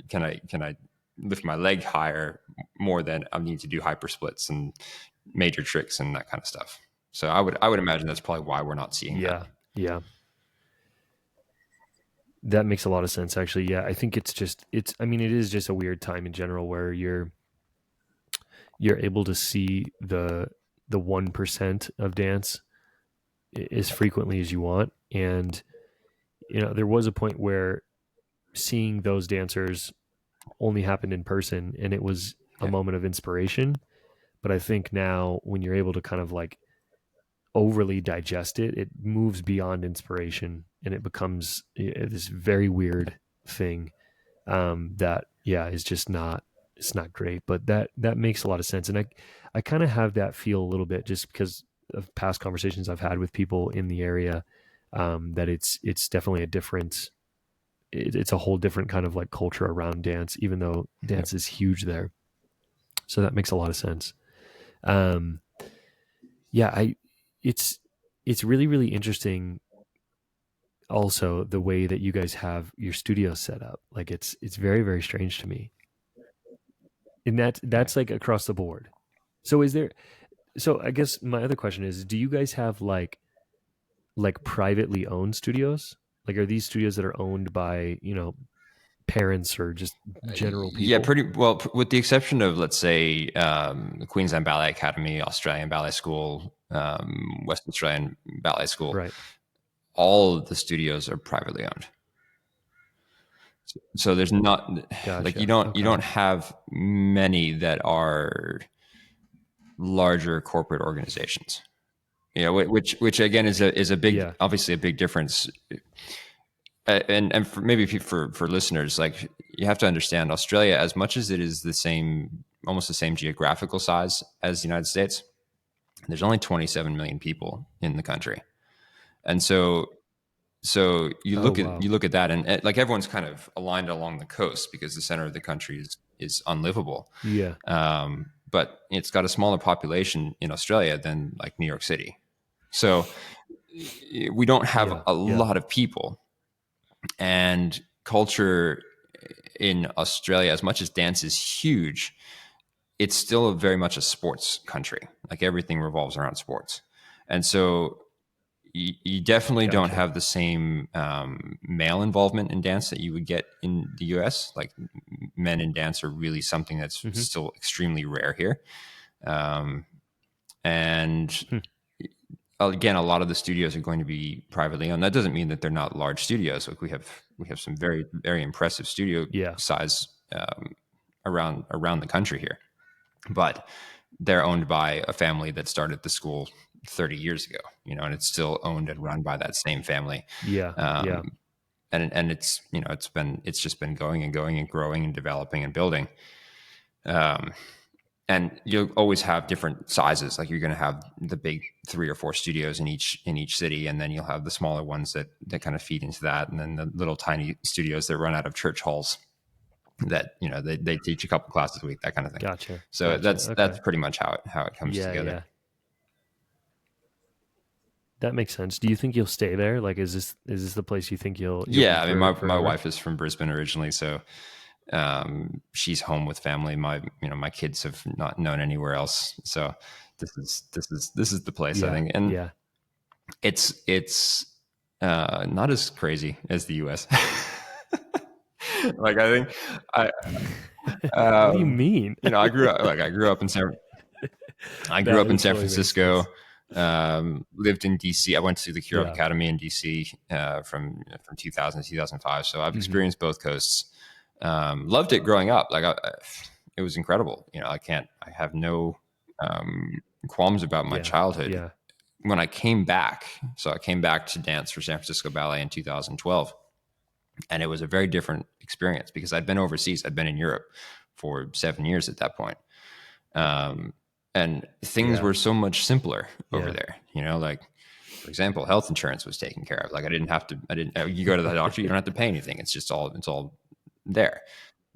can I lift my leg higher, more than I need to do hyper splits and major tricks and that kind of stuff. So I would imagine that's probably why we're not seeing that. Yeah. Yeah. That makes a lot of sense, actually. Yeah. I think I mean, it is just a weird time in general where you're able to see the 1% of dance as frequently as you want. And, there was a point where seeing those dancers only happened in person, and it was a Yeah. moment of inspiration. But I think now, when you're able to kind of like overly digest it, it moves beyond inspiration and it becomes this very weird thing that is just not, it's not great. But that makes a lot of sense, and I kind of have that feel a little bit just because of past conversations I've had with people in the area, that it's definitely a different, it's a whole different kind of like culture around dance, even though Yeah. dance is huge there. So that makes a lot of sense. Um, yeah, it's it's really really interesting. Also, the way that you guys have your studio set up, like it's very very strange to me, and Yeah. that's like across the board. So is there? So I guess my other question is, do you guys have like privately owned studios? Like, are these studios that are owned by, parents or just general Yeah, people? pretty well, with the exception of, let's say, the Queensland Ballet Academy, Australian Ballet School, West Australian Ballet School. Right. All of the studios are privately owned. So there's not, like, Gotcha. you Okay. don't have many that are larger corporate organizations. You know, which again is a big, Yeah. obviously a big difference. And for, maybe for listeners, like, you have to understand, Australia, as much as it is the same, almost the same geographical size as the United States, there's only 27 million people in the country. And so Oh wow. you look at that, and like, everyone's kind of aligned along the coast because the center of the country is unlivable. Yeah. But it's got a smaller population in Australia than like New York City. So we don't have Yeah. a Yeah. lot of people, and culture in Australia, as much as dance is huge, it's still very much a sports country. Like, everything revolves around sports. And so you definitely don't Gotcha. have the same male involvement in dance that you would get in the US. Like, men in dance are really something that's Hmm. still extremely rare here. Um, and Hmm. again, a lot of the studios are going to be privately owned. That doesn't mean that they're not large studios. Like, we have some very very impressive studio Yeah. size around the country here, but they're owned by a family that started the school 30 years ago. You know, and it's still owned and run by that same family. Yeah. Yeah. Um, and it's, you know, it's just been going and going and growing and developing and building. Um, and you'll always have different sizes. Like, you're going to have the big 3 or 4 studios in each city, and then you'll have the smaller ones that kind of feed into that, and then the little tiny studios that run out of church halls that, you know, they teach a couple classes a week, that kind of thing. Gotcha. So Gotcha. that's Okay. pretty much how it comes Yeah. together. Yeah. That makes sense. Do you think you'll stay there? Like, is this the place you think you'll be Yeah, I mean, for my forever? wife is from Brisbane originally, so she's home with family. My kids have not known anywhere else, so this is the place, I Yeah. think. And Yeah. it's not as crazy as the U.S. Like, I think I What do you mean? you know, I grew up in No, this San totally makes sense. Francisco. Lived in DC. I went to the Curov Yeah. Academy in DC from 2000 to 2005. So I've Hmm. experienced both coasts. Loved it growing up. It was incredible. You know, I have no qualms about my Yeah. childhood. Yeah. When I came back, so I came back to dance for San Francisco Ballet in 2012, and it was a very different experience because I'd been overseas. I'd been in Europe for 7 years at that point. Um, and things Yeah. were so much simpler over Yeah. there. You know, like, for example, health insurance was taken care of. Like, you go to the doctor, you don't have to pay anything. It's all there.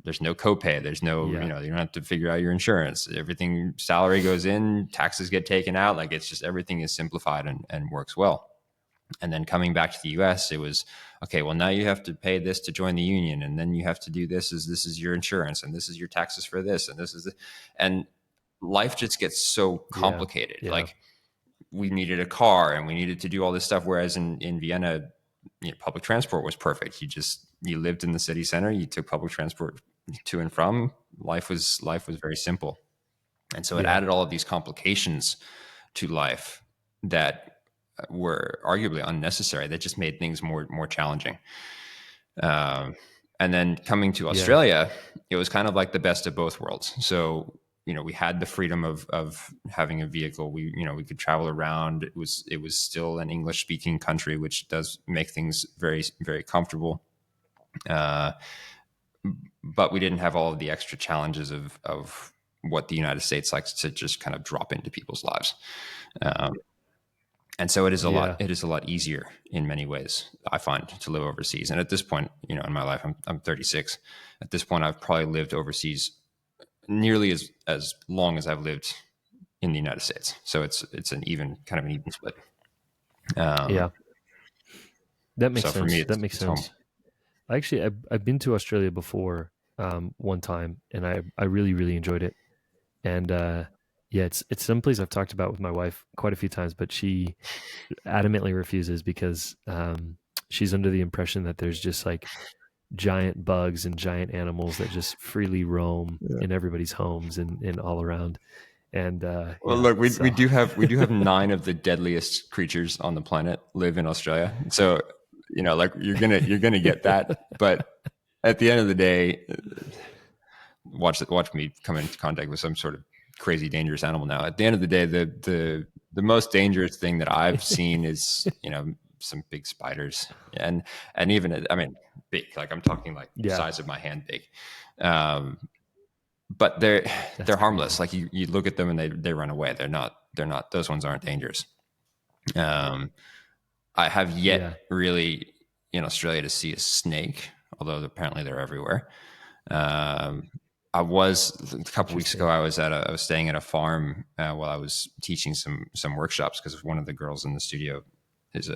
There's no copay. There's no, you Yeah. know, you don't have to figure out your insurance. Everything, salary goes in, taxes get taken out. Like, it's just, everything is simplified and works well. And then coming back to the US, it was, okay, well, now you have to pay this to join the union. And then you have to do this is your insurance, and this is your taxes for this. And this is, and life just gets so Yeah. complicated. Yeah. Like, we needed a car and we needed to do all this stuff. Whereas in Vienna, you know, public transport was perfect. You lived in the city center. You took public transport to and from. Life was very simple. And so it Yeah. added all of these complications to life that were arguably unnecessary. That just made things more challenging. Um, and then coming to Yeah. Australia, it was kind of like the best of both worlds. So we had the freedom of having a vehicle. We could travel around. It was still an English speaking country, which does make things very, very comfortable. But we didn't have all of the extra challenges of what the United States likes to just kind of drop into people's lives. And so it is a Yeah. lot easier in many ways, I find, to live overseas. And at this point, in my life, I'm 36. At this point, I've probably lived overseas nearly as long as I've lived in the United States. So it's an even split. Yeah. That makes So for me, sense. That makes it's home. sense. Actually, I've been to Australia before, one time, and I really, really enjoyed it. And yeah, it's someplace I've talked about with my wife quite a few times, but she adamantly refuses because she's under the impression that there's just like giant bugs and giant animals that just freely roam in everybody's homes and all around. And Well, yeah, look, we so we do have 9 of the deadliest creatures on the planet live in Australia. So, like you're gonna get that. But at the end of the day, watch me come into contact with some sort of crazy dangerous animal. Now, at the end of the day, the most dangerous thing that I've seen is some big spiders, and even, I mean, big, like I'm talking like the yeah, size of my hand big. But they're that's harmless. crazy. Like you look at them and they run away. They're not those ones aren't dangerous. I have yet Yeah, really in Australia to see a snake, although apparently they're everywhere. I was a couple weeks ago. interesting. I was staying at a farm while I was teaching some workshops, because one of the girls in the studio has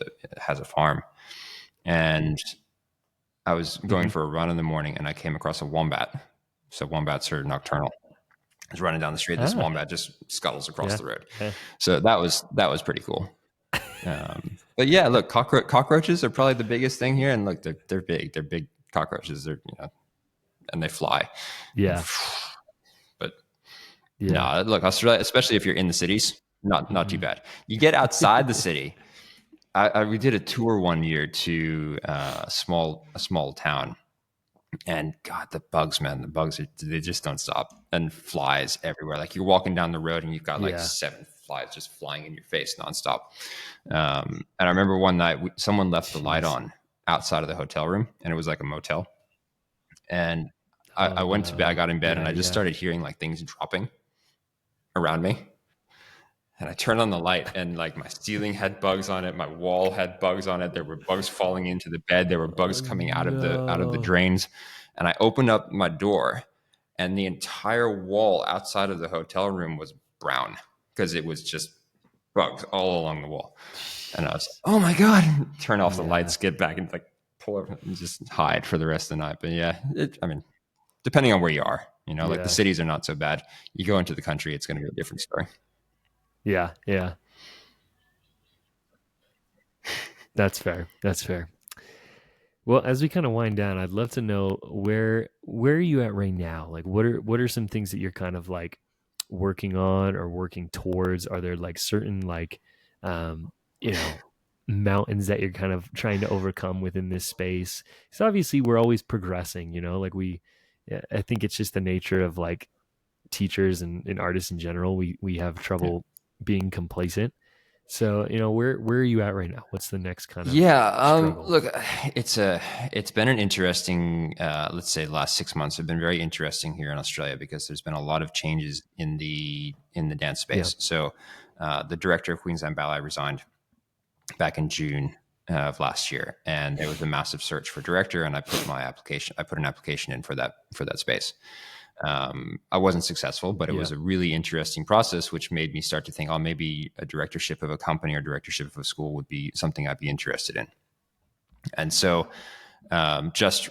a farm, and I was going Hmm. for a run in the morning, and I came across a wombat. So wombats are nocturnal. I was running down the street. This Ah, wombat just scuttles across yeah, the road. yeah. So that was pretty cool. But yeah, look, cockroaches are probably the biggest thing here, and look, they're big. They're big cockroaches. They're and they fly. Yeah, But yeah. no, look, Australia, especially if you're in the cities, not too Hmm. bad. You get outside the city. We did a tour one year to a small town, and God, the bugs, man, they just don't stop, and flies everywhere. Like you're walking down the road and you've got like Yeah. 7 flies just flying in your face nonstop. And I remember one night someone left the light Jeez. on outside of the hotel room, and it was like a motel. And I Oh went to bed, I no. got in bed, and Yeah, I just yeah. started hearing like things dropping around me. And I turned on the light, and like my ceiling had bugs on it, my wall had bugs on it. There were bugs falling into the bed. There were bugs Oh coming out of the no. drains. And I opened up my door, and the entire wall outside of the hotel room was brown, because it was just bugs all along the wall. And I was like, Jeez. "Oh my god!" Turn off the Yeah. lights, get back, and like pull over and just hide for the rest of the night. But yeah, I mean, depending on where you are, like the Yeah. cities are not so bad. You go into the country, it's going to be a different story. Yeah. Yeah. That's fair. That's fair. Well, as we kind of wind down, I'd love to know where are you at right now? Like what are some things that you're kind of like working on or working towards? Are there like certain like um, you know, mountains that you're kind of trying to overcome within this space? So obviously we're always progressing, like yeah, I think it's just the nature of like teachers and artists in general. We have Yeah. trouble being complacent. So, where are you at right now? What's the next kind of Yeah. struggle? Look, it's been an interesting, let's say, the last 6 months have been very interesting here in Australia, because there's been a lot of changes in the dance Yeah. space. So, the director of Queensland Ballet resigned back in June of last year, and there was a massive search for director, and I put an application in for that space. I wasn't successful, but it Yeah. was a really interesting process, which made me start to think, oh, maybe a directorship of a company or directorship of a school would be something I'd be interested in. And so, just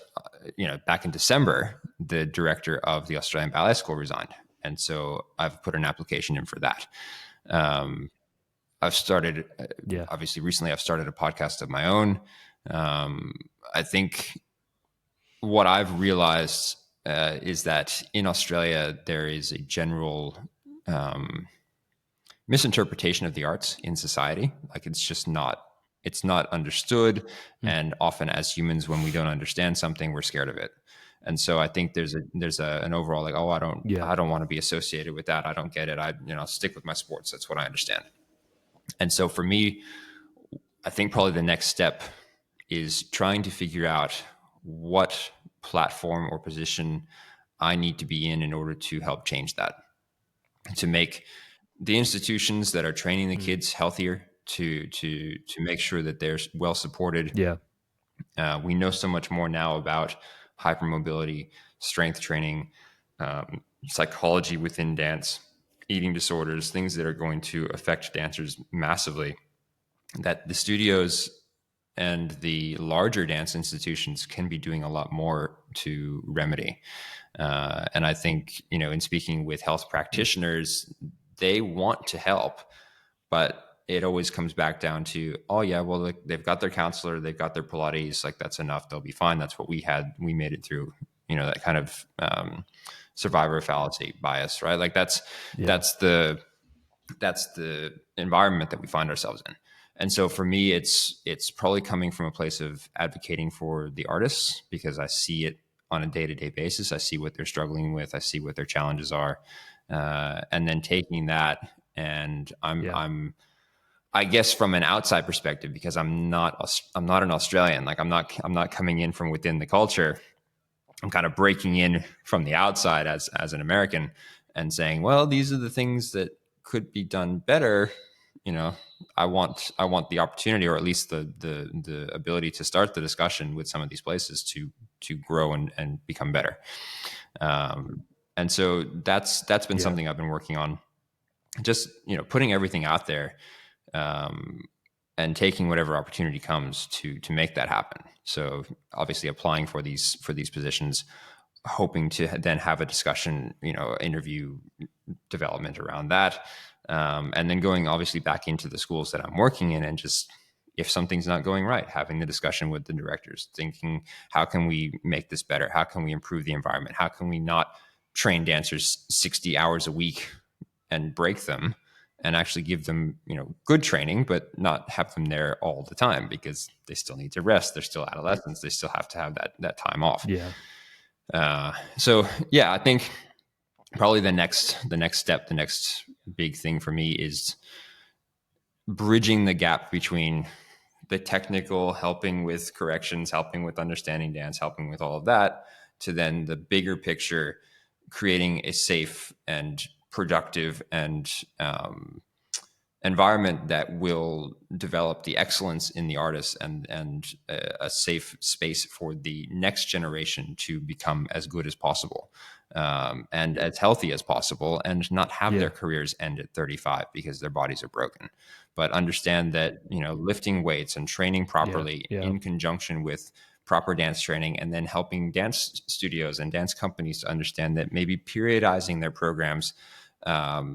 back in December, the director of the Australian Ballet School resigned, and so I've put an application in for that. Um, I've started, Yeah. obviously, recently. I've started a podcast of my own. I think what I've realized is that in Australia there is a general um, misinterpretation of the arts in society. Like it's not understood, Mm. and often as humans, when we don't understand something, we're scared of it. And so I think there's an overall like, oh, Yeah. I don't want to be associated with that. I don't get it. I, stick with my sports. That's what I understand. And so for me, I think probably the next step is trying to figure out what platform or position I need to be in order to help change that, to make the institutions that are training the Mm. kids healthier, to make sure that they're well supported. Yeah. We know so much more now about hypermobility, strength training, psychology within dance, eating disorders, things that are going to affect dancers massively, that the studios and the larger dance institutions can be doing a lot more to remedy. And I think, in speaking with health Mm. practitioners, they want to help, but it always comes back down to, oh yeah, well, like, they've got their counselor, they've got their Pilates, like that's enough, they'll be fine. That's what we had. We made it through, that kind of survivor fallacy bias, right? Like Yeah. that's the that's the environment that we find ourselves in. And so for me, it's probably coming from a place of advocating for the artists, because I see it on a day-to-day basis. I see what they're struggling with. I see what their challenges are, and then taking that, and Yeah. I guess from an outside perspective, because I'm not an Australian. Like I'm not coming in from within the culture. I'm kind of breaking in from the outside as an American and saying, well, these are the things that could be done better. You know, I want the opportunity, or at least the ability to start the discussion with some of these places to grow and become better. And so that's been Yeah. something I've been working on. Just putting everything out there, and taking whatever opportunity comes to make that happen. So obviously applying for these positions, hoping to then have a discussion, interview development around that, and then going obviously back into the schools that I'm working in, and just, if something's not going right, having the discussion with the directors, thinking, how can we make this better? How can we improve the environment? How can we not train dancers 60 hours a week and break them, and actually give them, good training, but not have them there all the time, because they still need to rest. They're still adolescents. They still have to have that time off. Yeah. So yeah, I think probably the next step, the next big thing for me is bridging the gap between the technical, helping with corrections, helping with understanding dance, helping with all of that, to then the bigger picture, creating a safe and productive and environment that will develop the excellence in the artists, and a safe space for the next generation to become as good as possible, and as healthy as possible, and not have Yeah. their careers end at 35 because their bodies are broken. But understand that, lifting weights and training Yeah. properly Yeah. in conjunction with proper dance training, and then helping dance studios and dance companies to understand that maybe periodizing their programs,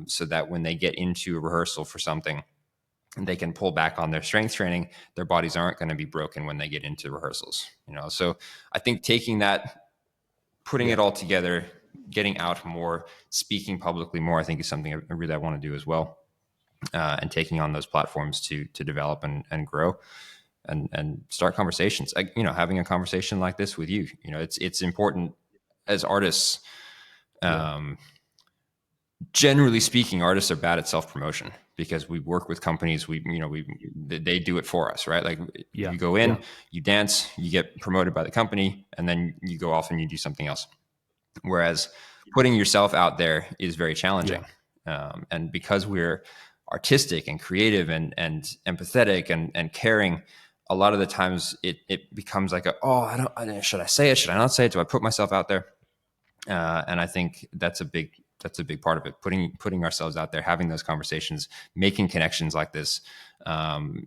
so that when they get into a rehearsal for something, they can pull back on their strength training, their bodies aren't going to be broken when they get into rehearsals. So I think taking that, putting Yeah. it all together, getting out more, speaking publicly more, I think is something I really want to do as well, and taking on those platforms to develop and grow, and start conversations. Having a conversation like this with you, it's important as artists. Yeah. Um, Generally speaking, artists are bad at self promotion, because we work with companies. They do it for us, right? Like, Yeah. you go in, Yeah. you dance, you get promoted by the company, and then you go off and you do something else. Whereas putting yourself out there is very Yeah. challenging, and because we're artistic and creative and empathetic and caring, a lot of the times it becomes like should I say it? Should I not say it? Do I put myself out there? And I think that's a big part of it. Putting ourselves out there, having those conversations, making connections like this,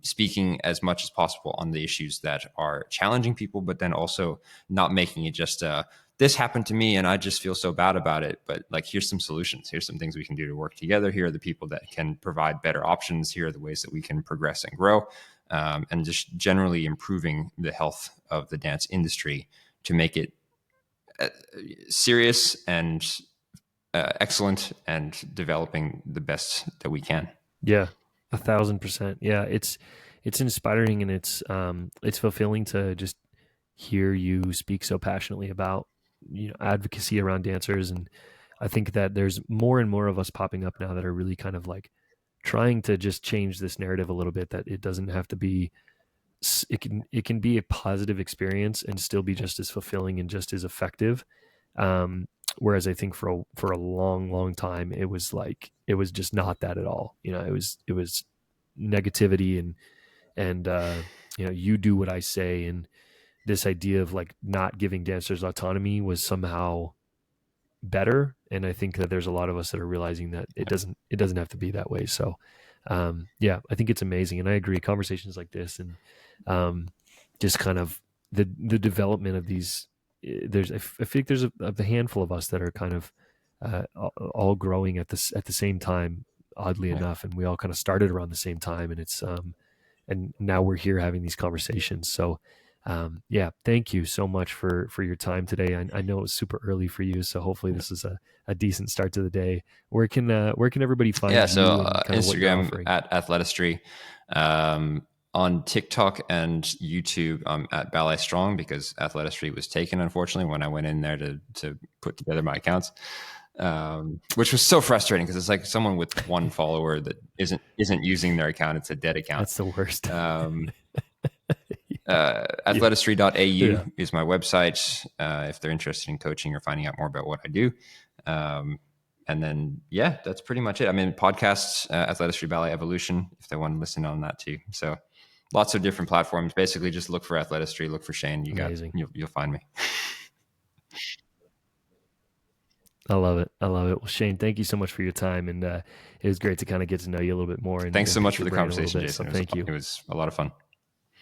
speaking as much as possible on the issues that are challenging people, but then also not making it just this happened to me and I just feel so bad about it. But like, here's some solutions. Here's some things we can do to work together. Here are the people that can provide better options. Here are the ways that we can progress and grow, and just generally improving the health of the dance industry to make it serious and excellent, and developing the best that we can. Yeah. 1,000%. Yeah. It's inspiring, and it's fulfilling to just hear you speak so passionately about advocacy around dancers. And I think that there's more and more of us popping up now that are really kind of like trying to just change this narrative a little bit, that it doesn't have to be, it can be a positive experience and still be just as fulfilling and just as effective. Whereas I think for a long time it was just not that at all. It was negativity, and you do what I say, and this idea of like not giving dancers autonomy was somehow better. And I think that there's a lot of us that are realizing that it doesn't have to be that way. So yeah, I think it's amazing, and I agree. Conversations like this, and just kind of the development of these. I think there's a handful of us that are kind of all growing at the same time. Oddly enough, and we all kind of started around the same time, and it's and now we're here having these conversations. So yeah, thank you so much for your time today. I know it was super early for you, so hopefully this is a decent start to the day. Where can everybody find you So and kind of what you're Instagram offering? at Athletistry. On TikTok and YouTube, I'm at Ballet Strong, because Athletistry was taken, unfortunately, when I went in there to put together my accounts, which was so frustrating, because it's like someone with one follower that isn't using their account. It's a dead account. That's the worst. Athletistry.au Yeah. is my website, if they're interested in coaching or finding out more about what I do. And then, yeah, that's pretty much it. I mean, podcasts, Athletistry Ballet Evolution, if they want to listen on that too. So lots of different platforms. Basically, just look for Athletistry, look for Shane. Amazing. You'll find me. I love it. Well, Shane, thank you so much for your time, and it was great to kind of get to know you a little bit more. And Thanks so much pick for your the brain a little conversation, bit. Jason. So thank you. It was a lot of fun.